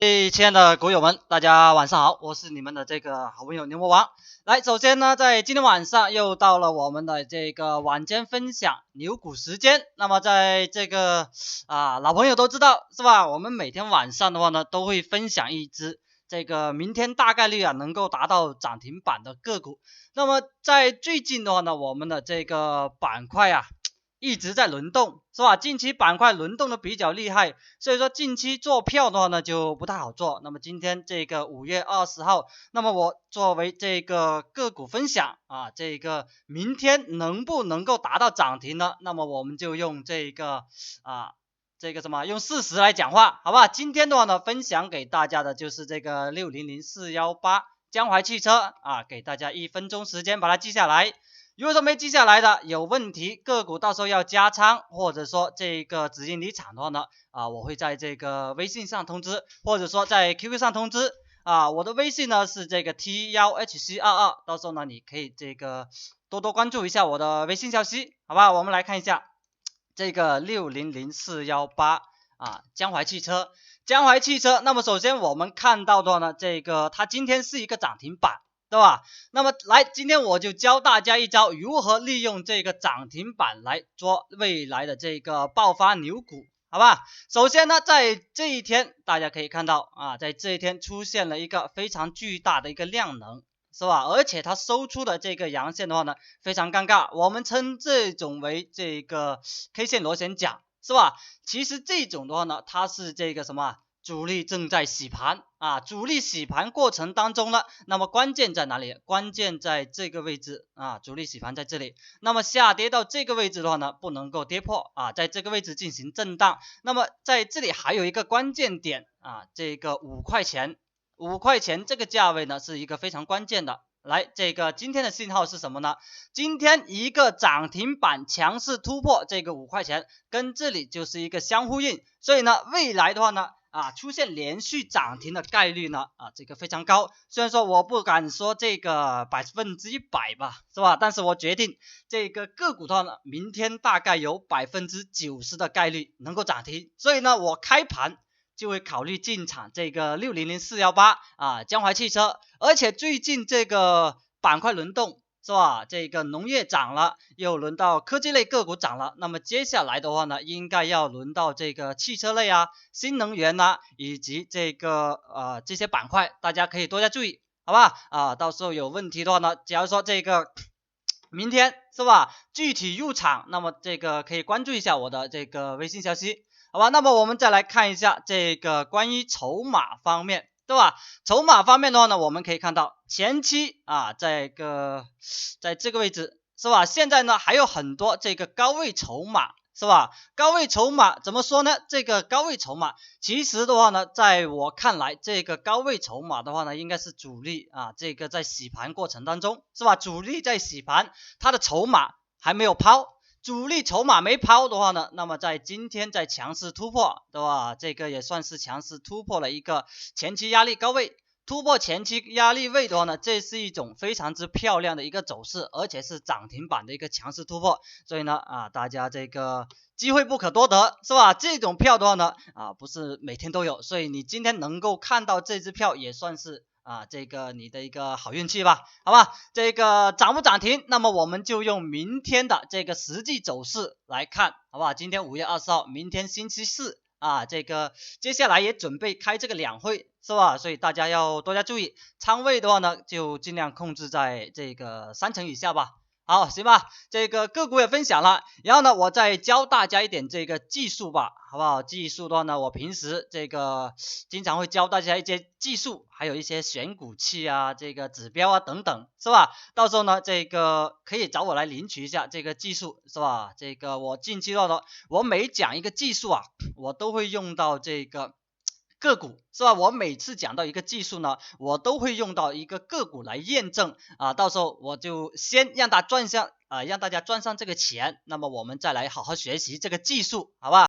亲爱的股友们，大家晚上好，我是你们的这个好朋友牛魔王。来，首先呢，在今天晚上又到了我们的这个晚间分享牛股时间。那么在这个老朋友都知道是吧？我们每天晚上的话呢，都会分享一只这个明天大概率能够达到涨停板的个股。那么在最近的话呢，我们的这个板块一直在轮动，是吧？近期板块轮动的比较厉害，所以说近期做票的话呢就不太好做。那么今天这个5月20号，那么我作为这个个股分享这个明天能不能够达到涨停呢？那么我们就用这个用事实来讲话，好吧？今天的话呢，分享给大家的就是这个600418江淮汽车给大家1分钟时间把它记下来。如果说没记下来的有问题，个股到时候要加仓，或者说这个资金离场的话呢，我会在这个微信上通知，或者说在 QQ 上通知我的微信呢是这个 T1HC22，到时候呢你可以这个多多关注一下我的微信消息，好吧？我们来看一下这个600418江淮汽车，那么首先我们看到的话呢，这个它今天是一个涨停板。对吧？那么来，今天我就教大家一招如何利用这个涨停板来做未来的这个爆发牛股，好吧？首先呢，在这一天大家可以看到在这一天出现了一个非常巨大的一个量能，是吧？而且它收出的这个阳线的话呢，非常尴尬，我们称这种为这个 K 线螺旋桨，是吧？其实这种的话呢，它是这个什么？主力正在洗盘主力洗盘过程当中呢，那么关键在哪里？关键在这个位置主力洗盘在这里，那么下跌到这个位置的话呢，不能够跌破在这个位置进行震荡。那么在这里还有一个关键点这个5块钱这个价位呢是一个非常关键的。来，这个今天的信号是什么呢？今天一个涨停板强势突破这个5块钱，跟这里就是一个相呼应，所以呢，未来的话呢出现连续涨停的概率呢这个非常高。虽然说我不敢说这个100%吧，是吧？但是我决定这个个股的话呢，明天大概有90%的概率能够涨停，所以呢，我开盘就会考虑进场这个600418江淮汽车。而且最近这个板块轮动，是吧？这个农业涨了，又轮到科技类个股涨了，那么接下来的话呢，应该要轮到这个汽车类新能源以及这个这些板块，大家可以多加注意，好吧？到时候有问题的话呢，假如说这个明天是吧，具体入场，那么这个可以关注一下我的这个微信消息，好吧？那么我们再来看一下这个关于筹码方面，对吧？筹码方面的话呢，我们可以看到前期在这个位置，是吧？现在呢还有很多这个高位筹码，是吧？高位筹码怎么说呢？这个高位筹码其实的话呢，在我看来，这个高位筹码的话呢，应该是主力这个在洗盘过程当中，是吧？主力在洗盘，它的筹码还没有抛。主力筹码没抛的话呢，那么在今天在强势突破，对吧？这个也算是强势突破了一个前期压力高位，突破前期压力位的话呢，这是一种非常之漂亮的一个走势，而且是涨停板的一个强势突破。所以呢大家这个机会不可多得，是吧？这种票的话呢不是每天都有，所以你今天能够看到这支票也算是这个你的一个好运气吧，好吧？这个涨不涨停，那么我们就用明天的这个实际走势来看，好不好？今天5月20号，明天星期四这个接下来也准备开这个两会，是吧？所以大家要多加注意，仓位的话呢，就尽量控制在这个3成以下吧。好，行吧，这个个股也分享了，然后呢，我再教大家一点这个技术吧，好不好？技术的话呢，我平时这个经常会教大家一些技术，还有一些选股器这个指标等等，是吧？到时候呢，这个可以找我来领取一下这个技术，是吧？这个我近期的我每讲一个技术我都会用到这个个股，是吧？我每次讲到一个技术呢，我都会用到一个个股来验证到时候我就先让大家赚上这个钱，那么我们再来好好学习这个技术，好吧？